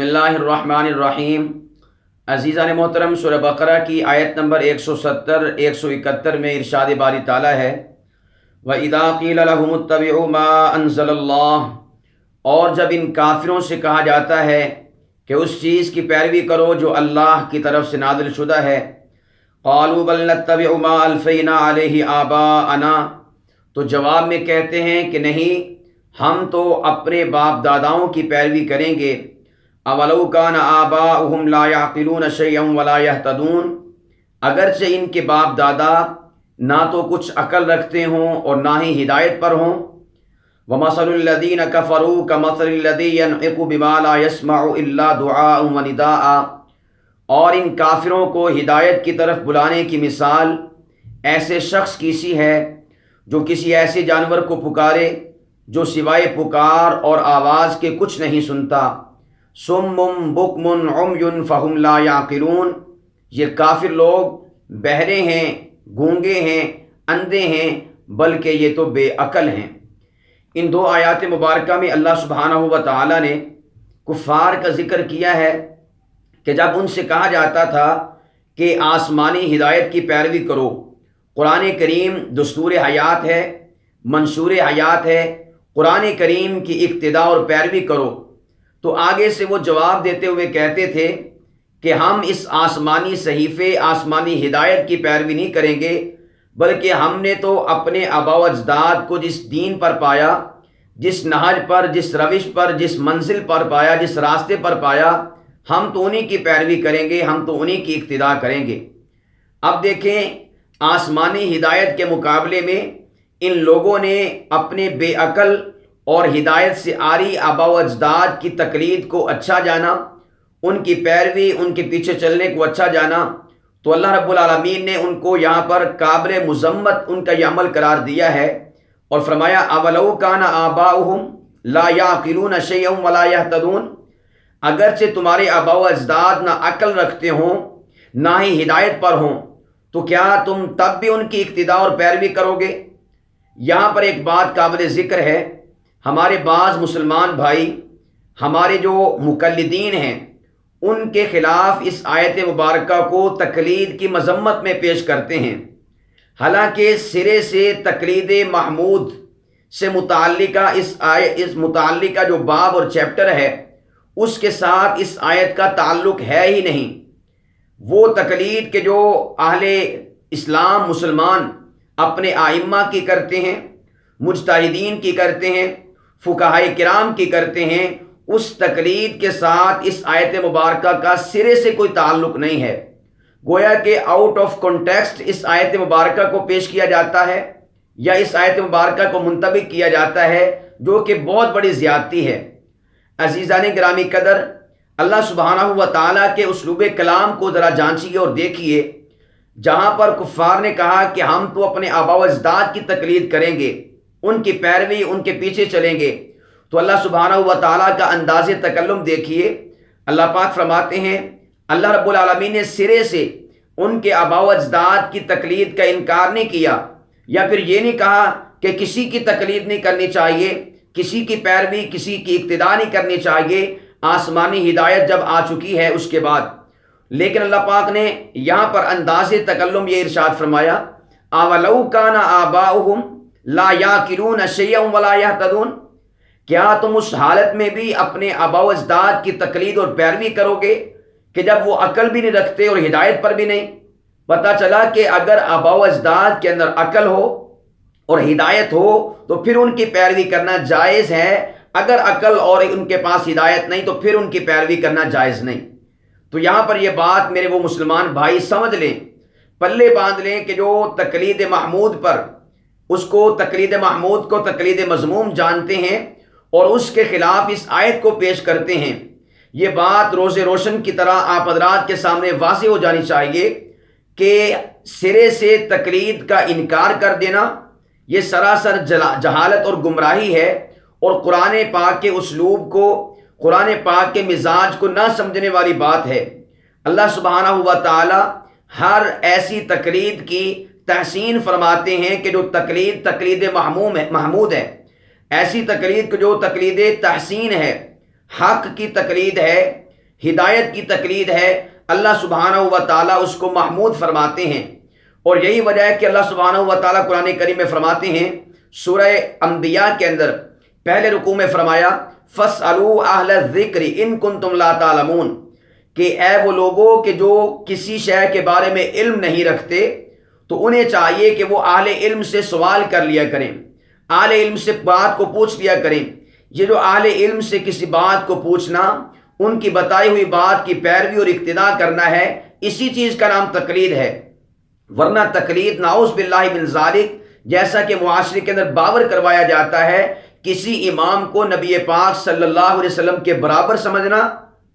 بسم اللہ الرحمن الرحیم۔ عزیزان محترم، سورہ بقرہ کی آیت نمبر 170 171 میں ارشاد باری تعالیٰ ہے وَإِذَا قِيلَ لَهُمُ اتَّبِعُوا مَا أَنزَلَ اللَّهُ، اور جب ان کافروں سے کہا جاتا ہے کہ اس چیز کی پیروی کرو جو اللہ کی طرف سے نازل شدہ ہے، قَالُوا بَلْ نَتَّبِعُ مَا أَلْفَيْنَا عَلَيْهِ آبَاءَنَا، تو جواب میں کہتے ہیں کہ نہیں، ہم تو اپنے باپ داداؤں کی پیروی کریں گے۔ اولو کان آباؤہم لا یعقلون شیئا ولا یہتدون، اگرچہ ان کے باپ دادا نہ تو کچھ عقل رکھتے ہوں اور نہ ہی ہدایت پر ہوں۔ ومثل الذین کفروا کمثل الذی ینعق بما لا یسمع الا دعاء ونداء، اور ان کافروں کو ہدایت کی طرف بلانے کی مثال ایسے شخص کی سی ہے جو کسی ایسے جانور کو پکارے جو سوائے پکار اور آواز کے کچھ نہیں سنتا۔ صم بکم عمی فہم لا یعقلون، یہ کافر لوگ بہرے ہیں، گونگے ہیں، اندھے ہیں، بلکہ یہ تو بے عقل ہیں۔ ان دو آیات مبارکہ میں اللہ سبحانہ و تعالی نے کفار کا ذکر کیا ہے کہ جب ان سے کہا جاتا تھا کہ آسمانی ہدایت کی پیروی کرو، قرآن کریم دستور حیات ہے، منشور حیات ہے، قرآن کریم کی اقتداء اور پیروی کرو، تو آگے سے وہ جواب دیتے ہوئے کہتے تھے کہ ہم اس آسمانی صحیفے، آسمانی ہدایت کی پیروی نہیں کریں گے، بلکہ ہم نے تو اپنے آباء و اجداد کو جس دین پر پایا، جس نہج پر، جس روش پر، جس منزل پر پایا، جس راستے پر پایا، ہم تو انہی کی پیروی کریں گے، ہم تو انہی کی اقتداء کریں گے۔ اب دیکھیں، آسمانی ہدایت کے مقابلے میں ان لوگوں نے اپنے بے عقل اور ہدایت سے آری آباء و اجداد کی تقلید کو اچھا جانا، ان کی پیروی، ان کے پیچھے چلنے کو اچھا جانا، تو اللہ رب العالمین نے ان کو یہاں پر قابل مذمت ان کا یہ عمل قرار دیا ہے اور فرمایا اولو کان آباؤہم لا یعقلون شیئا ولا یہتدون، اگرچہ تمہارے آباء و اجداد نہ عقل رکھتے ہوں نہ ہی ہدایت پر ہوں، تو کیا تم تب بھی ان کی اقتداء اور پیروی کرو گے؟ یہاں پر ایک بات قابل ذکر ہے، ہمارے بعض مسلمان بھائی، ہمارے جو مقلدین ہیں، ان کے خلاف اس آیت مبارکہ کو تقلید کی مذمت میں پیش کرتے ہیں، حالانکہ سرے سے تقلید محمود سے متعلقہ اس متعلقہ جو باب اور چیپٹر ہے، اس کے ساتھ اس آیت کا تعلق ہے ہی نہیں۔ وہ تقلید کے جو اہل اسلام مسلمان اپنے ائمہ کی کرتے ہیں، مجتہدین کی کرتے ہیں، فقہائے کرام کی کرتے ہیں، اس تقلید کے ساتھ اس آیت مبارکہ کا سرے سے کوئی تعلق نہیں ہے، گویا کہ آؤٹ آف کانٹیکسٹ اس آیت مبارکہ کو پیش کیا جاتا ہے یا اس آیت مبارکہ کو منطبق کیا جاتا ہے، جو کہ بہت بڑی زیادتی ہے۔ عزیزان گرامی قدر، اللہ سبحانہ و تعالیٰ کے اسلوب کلام کو ذرا جانچیے اور دیکھیے، جہاں پر کفار نے کہا کہ ہم تو اپنے آباء و اجداد کی تقلید کریں گے، ان کی پیروی، ان کے پیچھے چلیں گے، تو اللہ سبحانہ و تعالیٰ کا انداز تکلم دیکھیے۔ اللہ پاک فرماتے ہیں اللہ رب العالمین نے سرے سے ان کے آباء و اجداد کی تقلید کا انکار نہیں کیا، یا پھر یہ نہیں کہا کہ کسی کی تقلید نہیں کرنی چاہیے، کسی کی پیروی، کسی کی اقتداء نہیں کرنی چاہیے آسمانی ہدایت جب آ چکی ہے اس کے بعد، لیکن اللہ پاک نے یہاں پر انداز تکلم یہ ارشاد فرمایا اولو کان آباؤہم لا یعقلون شیئا ولا یہتدون، کیا تم اس حالت میں بھی اپنے آباء و اجداد کی تقلید اور پیروی کرو گے کہ جب وہ عقل بھی نہیں رکھتے اور ہدایت پر بھی نہیں؟ پتہ چلا کہ اگر آباء و اجداد کے اندر عقل ہو اور ہدایت ہو تو پھر ان کی پیروی کرنا جائز ہے، اگر عقل اور ان کے پاس ہدایت نہیں تو پھر ان کی پیروی کرنا جائز نہیں۔ تو یہاں پر یہ بات میرے وہ مسلمان بھائی سمجھ لیں، پلے باندھ لیں کہ جو تقلید محمود پر، اس کو تقلید محمود کو تقلید مذموم جانتے ہیں اور اس کے خلاف اس آیت کو پیش کرتے ہیں، یہ بات روز روشن کی طرح آپ حضرات کے سامنے واضح ہو جانی چاہیے کہ سرے سے تقلید کا انکار کر دینا یہ سراسر جہالت اور گمراہی ہے، اور قرآن پاک کے اسلوب کو، قرآن پاک کے مزاج کو نہ سمجھنے والی بات ہے۔ اللہ سبحانہ و تعالی ہر ایسی تقلید کی تحسین فرماتے ہیں کہ جو تقلید محمود ہے، ایسی تقلید جو تقلید تحسین ہے، حق کی تقلید ہے، ہدایت کی تقلید ہے، اللہ سبحانہ و تعالیٰ اس کو محمود فرماتے ہیں۔ اور یہی وجہ ہے کہ اللہ سبحانہ و تعالیٰ قرآن کریم میں فرماتے ہیں، سورہ انبیاء کے اندر پہلے رکوع میں فرمایا فَاسْأَلُوا أَهْلَ الذِّكْرِ إِن كُنتُمْ لَا تَعْلَمُونَ، کہ اے وہ لوگوں کہ جو کسی شے کے بارے میں علم نہیں رکھتے تو انہیں چاہیے کہ وہ اہل علم سے سوال کر لیا کریں، اہل علم سے بات کو پوچھ لیا کریں۔ یہ جو اہل علم سے کسی بات کو پوچھنا، ان کی بتائی ہوئی بات کی پیروی اور اقتداء کرنا ہے، اسی چیز کا نام تقلید ہے۔ ورنہ تقلید نعوذ باللہ من ذالک، جیسا کہ معاشرے کے اندر باور کروایا جاتا ہے، کسی امام کو نبی پاک صلی اللہ علیہ وسلم کے برابر سمجھنا،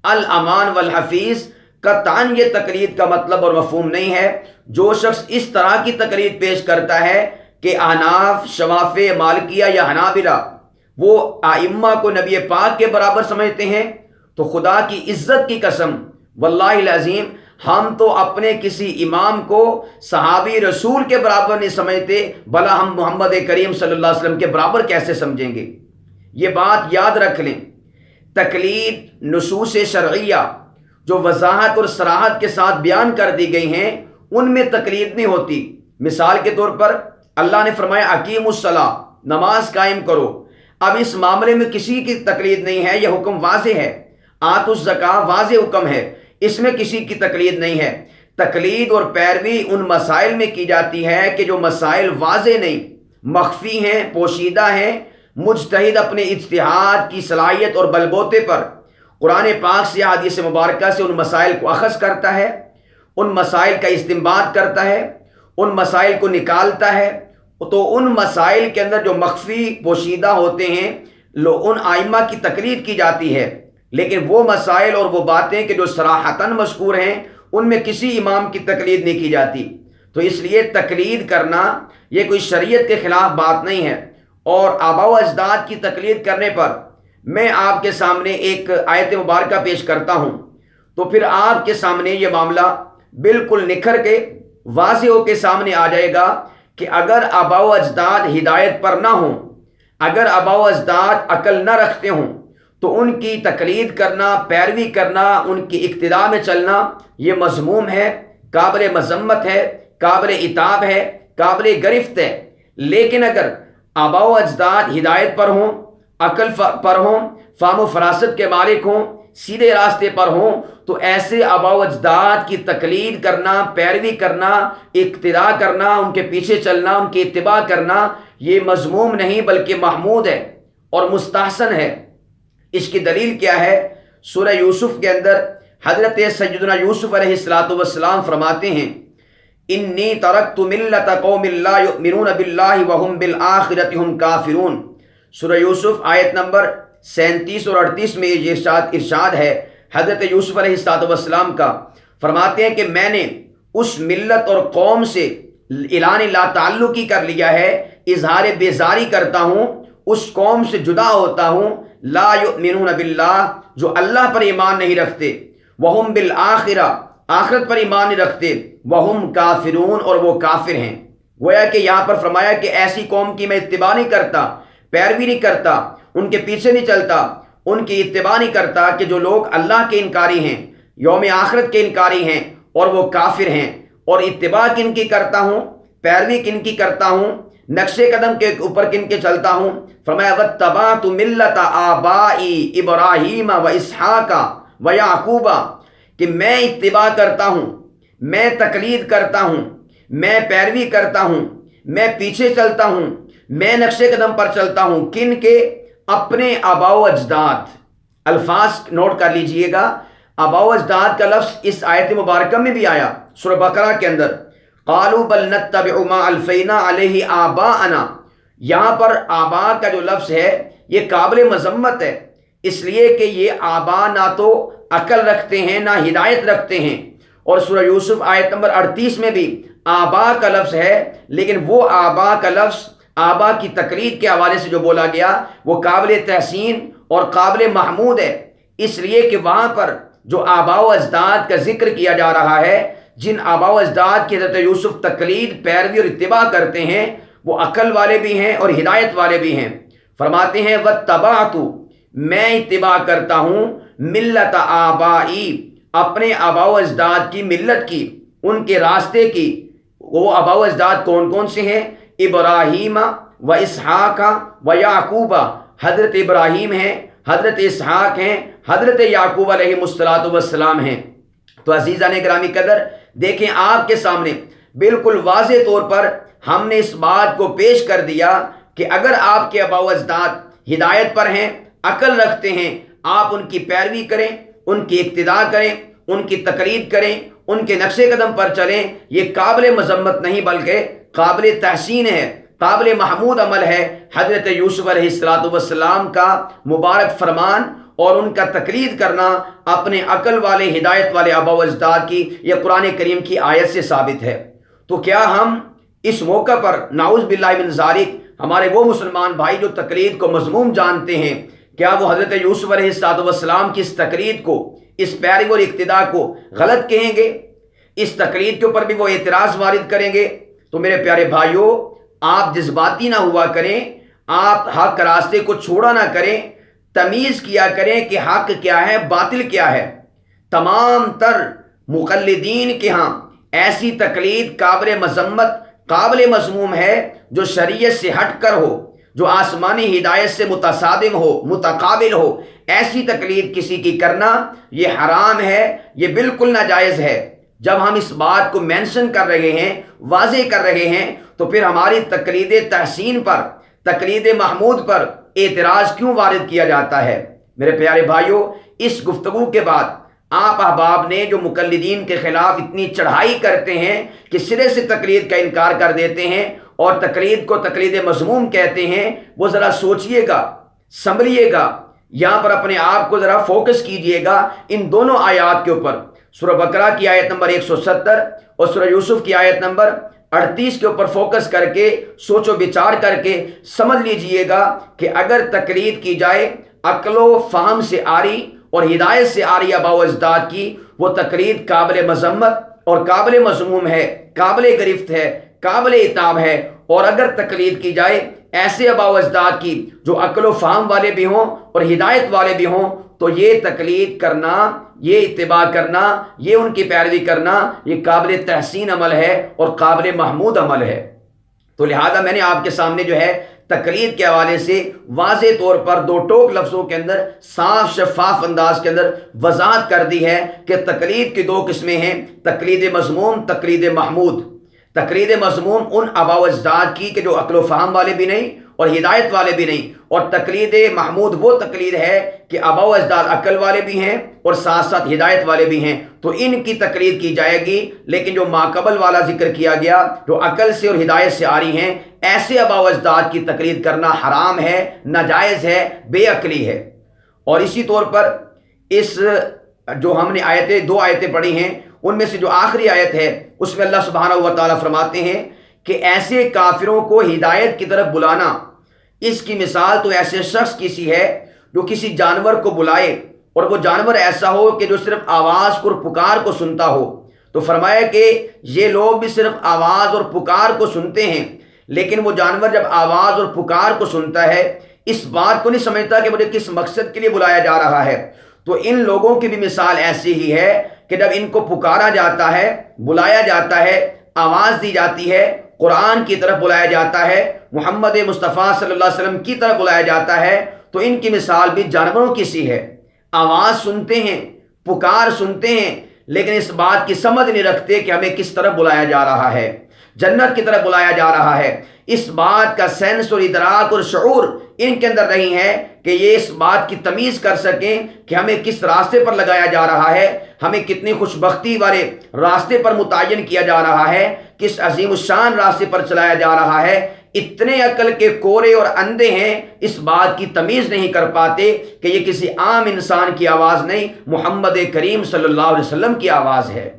الامان والحفیظ، قطعاً یہ تقلید کا مطلب اور مفہوم نہیں ہے۔ جو شخص اس طرح کی تقلید پیش کرتا ہے کہ احناف، شوافع، مالکیہ یا حنابلہ وہ ائمہ کو نبی پاک کے برابر سمجھتے ہیں، تو خدا کی عزت کی قسم، واللہ العظیم، ہم تو اپنے کسی امام کو صحابی رسول کے برابر نہیں سمجھتے، بھلا ہم محمد کریم صلی اللہ علیہ وسلم کے برابر کیسے سمجھیں گے؟ یہ بات یاد رکھ لیں۔ تقلید نصوص شرعیہ جو وضاحت اور صراحت کے ساتھ بیان کر دی گئی ہیں، ان میں تقلید نہیں ہوتی۔ مثال کے طور پر اللہ نے فرمایا اقیموا الصلاۃ، نماز قائم کرو۔ اب اس معاملے میں کسی کی تقلید نہیں ہے، یہ حکم واضح ہے۔ آتوا الزکوٰۃ واضح حکم ہے، اس میں کسی کی تقلید نہیں ہے۔ تقلید اور پیروی ان مسائل میں کی جاتی ہے کہ جو مسائل واضح نہیں، مخفی ہیں، پوشیدہ ہیں۔ مجتہد اپنے اجتہاد کی صلاحیت اور بلبوتے پر قرآن پاک سے، حدیث مبارکہ سے ان مسائل کو اخذ کرتا ہے، ان مسائل کا استنباط کرتا ہے، ان مسائل کو نکالتا ہے۔ تو ان مسائل کے اندر جو مخفی پوشیدہ ہوتے ہیں، ان ائمہ کی تقلید کی جاتی ہے۔ لیکن وہ مسائل اور وہ باتیں کہ جو صراحتاً مذکور ہیں، ان میں کسی امام کی تقلید نہیں کی جاتی۔ تو اس لیے تقلید کرنا یہ کوئی شریعت کے خلاف بات نہیں ہے۔ اور آباء و اجداد کی تقلید کرنے پر میں آپ کے سامنے ایک آیت مبارکہ پیش کرتا ہوں، تو پھر آپ کے سامنے یہ معاملہ بالکل نکھر کے واضح ہو کے سامنے آ جائے گا کہ اگر آباء و اجداد ہدایت پر نہ ہوں، اگر آباء و اجداد عقل نہ رکھتے ہوں، تو ان کی تقلید کرنا، پیروی کرنا، ان کی اقتداء میں چلنا، یہ مذموم ہے، قابل مذمت ہے، قابل عتاب ہے، قابل گرفت ہے۔ لیکن اگر آباء و اجداد ہدایت پر ہوں، عقل پر ہوں، فہم و فراست کے مالک ہوں، سیدھے راستے پر ہوں، تو ایسے آباء و اجداد کی تقلید کرنا، پیروی کرنا، اقتداء کرنا، ان کے پیچھے چلنا، ان کی اتباع کرنا، یہ مذموم نہیں بلکہ محمود ہے اور مستحسن ہے۔ اس کی دلیل کیا ہے؟ سورہ یوسف کے اندر حضرت سیدنا یوسف علیہ السلام فرماتے ہیں انی ترکت ملت قوم لا یؤمنون باللہ وہم بالآخرۃ ہم کافرون۔ سورہ یوسف آیت نمبر 37 اور 38 میں یہ ارشاد ہے حضرت یوسف علیہ السلام کا، فرماتے ہیں کہ میں نے اس ملت اور قوم سے اعلان لا تعلقی کر لیا ہے، اظہار بیزاری کرتا ہوں، اس قوم سے جدا ہوتا ہوں، لا یؤمنون باللہ، جو اللہ پر ایمان نہیں رکھتے، وہم بالآخرہ، آخرت پر ایمان نہیں رکھتے، وہم کافرون، اور وہ کافر ہیں۔ گویا کہ یہاں پر فرمایا کہ ایسی قوم کی میں اتباع نہیں کرتا، پیروی نہیں کرتا، ان کے پیچھے نہیں چلتا، ان کی اتباع نہیں کرتا، کہ جو لوگ اللہ کے انکاری ہیں، یوم آخرت کے انکاری ہیں، اور وہ کافر ہیں۔ اور اتباع کن کی کرتا ہوں، پیروی کن کی کرتا ہوں، نقش قدم کے اوپر کن کے چلتا ہوں؟ فرمایا واتبعت ملت آبائی ابراہیم و اسحاق و یعقوب، کہ میں اتباع کرتا ہوں، میں تقلید کرتا ہوں، میں پیروی کرتا ہوں، میں پیچھے چلتا ہوں، میں نقش قدم پر چلتا ہوں، کن کے؟ اپنے آباء و اجداد۔ الفاظ نوٹ کر لیجئے گا، آباء و اجداد کا لفظ اس آیت مبارکہ میں بھی آیا سورہ بقرہ کے اندر، قالوا بل نتبع ما الفینا علیہ آباءنا۔ یہاں پر آباء کا جو لفظ ہے یہ قابل مذمت ہے، اس لیے کہ یہ آباء نہ تو عقل رکھتے ہیں، نہ ہدایت رکھتے ہیں۔ اور سورہ یوسف آیت نمبر 38 میں بھی آباء کا لفظ ہے، لیکن وہ آباء کا لفظ آباء کی تقلید کے حوالے سے جو بولا گیا وہ قابل تحسین اور قابل محمود ہے، اس لیے کہ وہاں پر جو آباء و اجداد کا ذکر کیا جا رہا ہے، جن آباء و اجداد کی حضرت یوسف تقلید، پیروی اور اتباع کرتے ہیں، وہ عقل والے بھی ہیں اور ہدایت والے بھی ہیں۔ فرماتے ہیں واتبعت، میں اتباع کرتا ہوں، ملت آبائی، اپنے آباء و اجداد کی ملت کی، ان کے راستے کی۔ وہ آباء و اجداد کون کون سے ہیں؟ ابراہیم و اسحاق و یعقوب، حضرت ابراہیم ہیں، حضرت اسحاق ہیں، حضرت یعقوب علیہ السلام ہیں۔ تو عزیزان گرامی قدر، دیکھیں آپ کے سامنے بالکل واضح طور پر ہم نے اس بات کو پیش کر دیا کہ اگر آپ کے آباء و اجداد ہدایت پر ہیں، عقل رکھتے ہیں، آپ ان کی پیروی کریں، ان کی اقتداء کریں، ان کی تقلید کریں، ان کے نقش قدم پر چلیں، یہ قابل مذمت نہیں بلکہ قابل تحسین ہے، قابل محمود عمل ہے۔ حضرت یوسف علیہ السلام کا مبارک فرمان اور ان کا تقلید کرنا اپنے عقل والے ہدایت والے آباء و اجداد کی، یہ قرآن کریم کی آیت سے ثابت ہے۔ تو کیا ہم اس موقع پر نعوذ باللہ من ذالک ہمارے وہ مسلمان بھائی جو تقلید کو مذموم جانتے ہیں، کیا وہ حضرت یوسف علیہ السلام کی اس تقلید کو، اس پیروی اور اقتداء کو غلط کہیں گے؟ اس تقلید کے اوپر بھی وہ اعتراض وارد کریں گے؟ تو میرے پیارے بھائیوں، آپ جذباتی نہ ہوا کریں، آپ حق راستے کو چھوڑا نہ کریں، تمیز کیا کریں کہ حق کیا ہے، باطل کیا ہے۔ تمام تر مقلدین کے ہاں ایسی تقلید قابل مذمت، قابل مذموم ہے جو شریعت سے ہٹ کر ہو، جو آسمانی ہدایت سے متصادم ہو، متقابل ہو۔ ایسی تقلید کسی کی کرنا یہ حرام ہے، یہ بالکل ناجائز ہے۔ جب ہم اس بات کو مینشن کر رہے ہیں، واضح کر رہے ہیں، تو پھر ہماری تقلید تحسین پر، تقلید محمود پر اعتراض کیوں وارد کیا جاتا ہے؟ میرے پیارے بھائیوں، اس گفتگو کے بعد آپ احباب نے جو مقلدین کے خلاف اتنی چڑھائی کرتے ہیں کہ سرے سے تقلید کا انکار کر دیتے ہیں اور تقلید کو تقلید مذموم کہتے ہیں، وہ ذرا سوچئے گا، سنبھلیے گا، یہاں پر اپنے آپ کو ذرا فوکس کیجئے گا ان دونوں آیات کے اوپر، سورہ بقرہ کی آیت نمبر 170 اور سورہ یوسف کی آیت نمبر 38 کے اوپر فوکس کر کے سوچ و بچار کر کے سمجھ لیجئے گا کہ اگر تقلید کی جائے عقل و فہم سے آری اور ہدایت سے آری آباء و اجداد کی، وہ تقلید قابل مذمت اور قابل مذموم ہے، قابل گرفت ہے، قابل عتاب ہے۔ اور اگر تقلید کی جائے ایسے آباء و اجداد کی جو عقل و فہم والے بھی ہوں اور ہدایت والے بھی ہوں، تو یہ تقلید کرنا، یہ اتباع کرنا، یہ ان کی پیروی کرنا، یہ قابل تحسین عمل ہے اور قابل محمود عمل ہے۔ تو لہذا میں نے آپ کے سامنے جو ہے تقلید کے حوالے سے واضح طور پر دو ٹوک لفظوں کے اندر صاف شفاف انداز کے اندر وضاحت کر دی ہے کہ تقلید کی دو قسمیں ہیں، تقلید مذموم، تقلید محمود۔ تقلید مذموم ان آباء و اجداد کی کہ جو عقل و فہم والے بھی نہیں اور ہدایت والے بھی نہیں، اور تقلید محمود وہ تقلید ہے کہ آباء و اجداد عقل والے بھی ہیں اور ساتھ ساتھ ہدایت والے بھی ہیں، تو ان کی تقلید کی جائے گی۔ لیکن جو ماقبل والا ذکر کیا گیا، جو عقل سے اور ہدایت سے آ رہی ہیں، ایسے آباء و اجداد کی تقلید کرنا حرام ہے، ناجائز ہے، بے عقلی ہے۔ اور اسی طور پر اس جو ہم نے دو آیتیں پڑھی ہیں، ان میں سے جو آخری آیت ہے اس میں اللہ سبحانہ و تعالیٰ فرماتے ہیں کہ ایسے کافروں کو ہدایت کی طرف بلانا، اس کی مثال تو ایسے شخص کی سی ہے جو کسی جانور کو بلائے اور وہ جانور ایسا ہو کہ جو صرف آواز اور پکار کو سنتا ہو۔ تو فرمایا کہ یہ لوگ بھی صرف آواز اور پکار کو سنتے ہیں، لیکن وہ جانور جب آواز اور پکار کو سنتا ہے، اس بات کو نہیں سمجھتا کہ مجھے کس مقصد کے لیے بلایا جا رہا ہے۔ تو ان لوگوں کی بھی مثال ایسی ہی ہے کہ جب ان کو پکارا جاتا ہے، بلایا جاتا ہے، آواز دی جاتی ہے، قرآن کی طرف بلایا جاتا ہے، محمد مصطفیٰ صلی اللہ علیہ وسلم کی طرف بلایا جاتا ہے، تو ان کی مثال بھی جانوروں کی سی ہے۔ آواز سنتے ہیں، پکار سنتے ہیں، لیکن اس بات کی سمجھ نہیں رکھتے کہ ہمیں کس طرف بلایا جا رہا ہے، جنت کی طرف بلایا جا رہا ہے۔ اس بات کا سینس اور ادراک اور شعور ان کے اندر نہیں ہے کہ یہ اس بات کی تمیز کر سکیں کہ ہمیں کس راستے پر لگایا جا رہا ہے، ہمیں کتنی خوش بختی والے راستے پر متعین کیا جا رہا ہے، کس عظیم الشان راستے پر چلایا جا رہا ہے۔ اتنے عقل کے کورے اور اندھے ہیں، اس بات کی تمیز نہیں کر پاتے کہ یہ کسی عام انسان کی آواز نہیں، محمد کریم صلی اللہ علیہ وسلم کی آواز ہے۔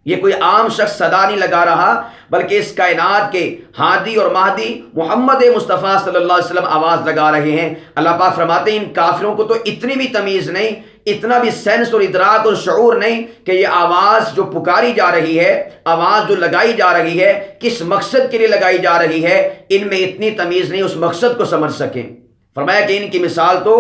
یہ کوئی عام شخص صدا نہیں لگا رہا، بلکہ اس کائنات کے ہادی اور مہدی محمد مصطفیٰ صلی اللہ علیہ وسلم آواز لگا رہے ہیں۔ اللہ پاک فرماتے ہیں ان کافروں کو تو اتنی بھی تمیز نہیں، اتنا بھی سینس اور ادراک اور شعور نہیں کہ یہ آواز جو پکاری جا رہی ہے، آواز جو لگائی جا رہی ہے، کس مقصد کے لیے لگائی جا رہی ہے، ان میں اتنی تمیز نہیں اس مقصد کو سمجھ سکیں۔ فرمایا کہ ان کی مثال تو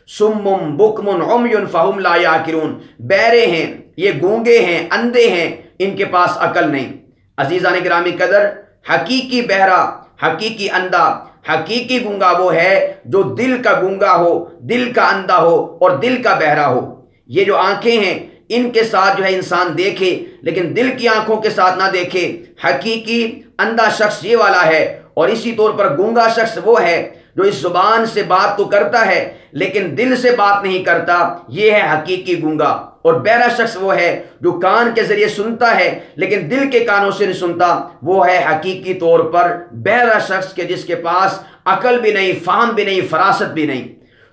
سم بکم عمی فہم لا یعقلون، بہرے ہیں، یہ گونگے ہیں، اندھے ہیں، ان کے پاس عقل نہیں۔ عزیزان گرامی قدر، حقیقی بہرا، حقیقی اندھا، حقیقی گونگا وہ ہے جو دل کا گونگا ہو، دل کا اندھا ہو اور دل کا بہرا ہو۔ یہ جو آنکھیں ہیں ان کے ساتھ جو ہے انسان دیکھے لیکن دل کی آنکھوں کے ساتھ نہ دیکھے، حقیقی اندھا شخص یہ والا ہے۔ اور اسی طور پر گونگا شخص وہ ہے جو اس زبان سے بات تو کرتا ہے لیکن دل سے بات نہیں کرتا، یہ ہے حقیقی گونگا۔ اور بہرا شخص وہ ہے جو کان کے ذریعے سنتا ہے لیکن دل کے کانوں سے نہیں سنتا، وہ ہے حقیقی طور پر بہرا شخص کے جس کے پاس عقل بھی نہیں، فہم بھی نہیں، فراست بھی نہیں۔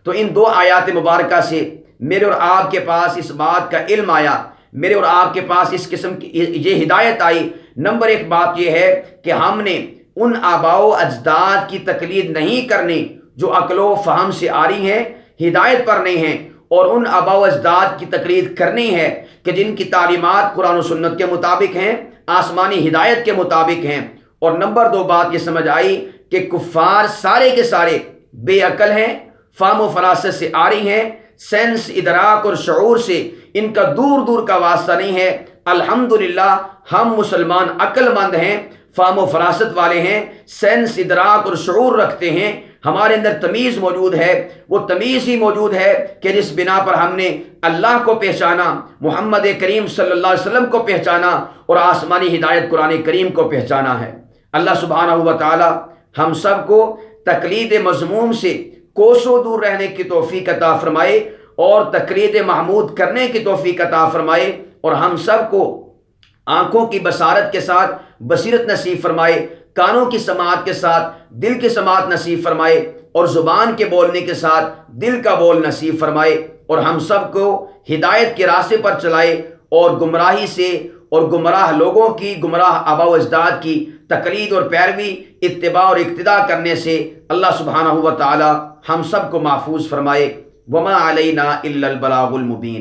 تو ان دو آیات مبارکہ سے میرے اور آپ کے پاس اس بات کا علم آیا، میرے اور آپ کے پاس اس قسم کی یہ ہدایت آئی۔ نمبر ایک بات یہ ہے کہ ہم نے ان آباء و اجداد کی تقلید نہیں کرنی جو عقل و فہم سے آ رہی ہیں، ہدایت پر نہیں ہیں، اور ان آباء و اجداد کی تقلید کرنی ہے کہ جن کی تعلیمات قرآن و سنت کے مطابق ہیں، آسمانی ہدایت کے مطابق ہیں۔ اور نمبر دو بات یہ سمجھ آئی کہ کفار سارے کے سارے بے عقل ہیں، فہم و فراست سے آ رہی ہیں، سینس، ادراک اور شعور سے ان کا دور دور کا واسطہ نہیں ہے۔ الحمدللہ ہم مسلمان عقل مند ہیں، فہم و فراست والے ہیں، سینس، ادراک اور شعور رکھتے ہیں، ہمارے اندر تمیز موجود ہے۔ وہ تمیز ہی موجود ہے کہ جس بنا پر ہم نے اللہ کو پہچانا، محمد کریم صلی اللہ علیہ وسلم کو پہچانا اور آسمانی ہدایت قرآن کریم کو پہچانا ہے۔ اللہ سبحانہ و تعالی ہم سب کو تقلید مذموم سے کوسوں دور رہنے کی توفیق عطا فرمائے اور تقلید محمود کرنے کی توفیق عطا فرمائے، اور ہم سب کو آنکھوں کی بصارت کے ساتھ بصیرت نصیب فرمائے، کانوں کی سماعت کے ساتھ دل کی سماعت نصیب فرمائے، اور زبان کے بولنے کے ساتھ دل کا بول نصیب فرمائے، اور ہم سب کو ہدایت کے راستے پر چلائے، اور گمراہی سے اور گمراہ لوگوں کی، گمراہ آباء و اجداد کی تقلید اور پیروی، اتباع اور اقتداء کرنے سے اللہ سبحانہ و تعالی ہم سب کو محفوظ فرمائے۔ وما علینا الا البلاغ المبین۔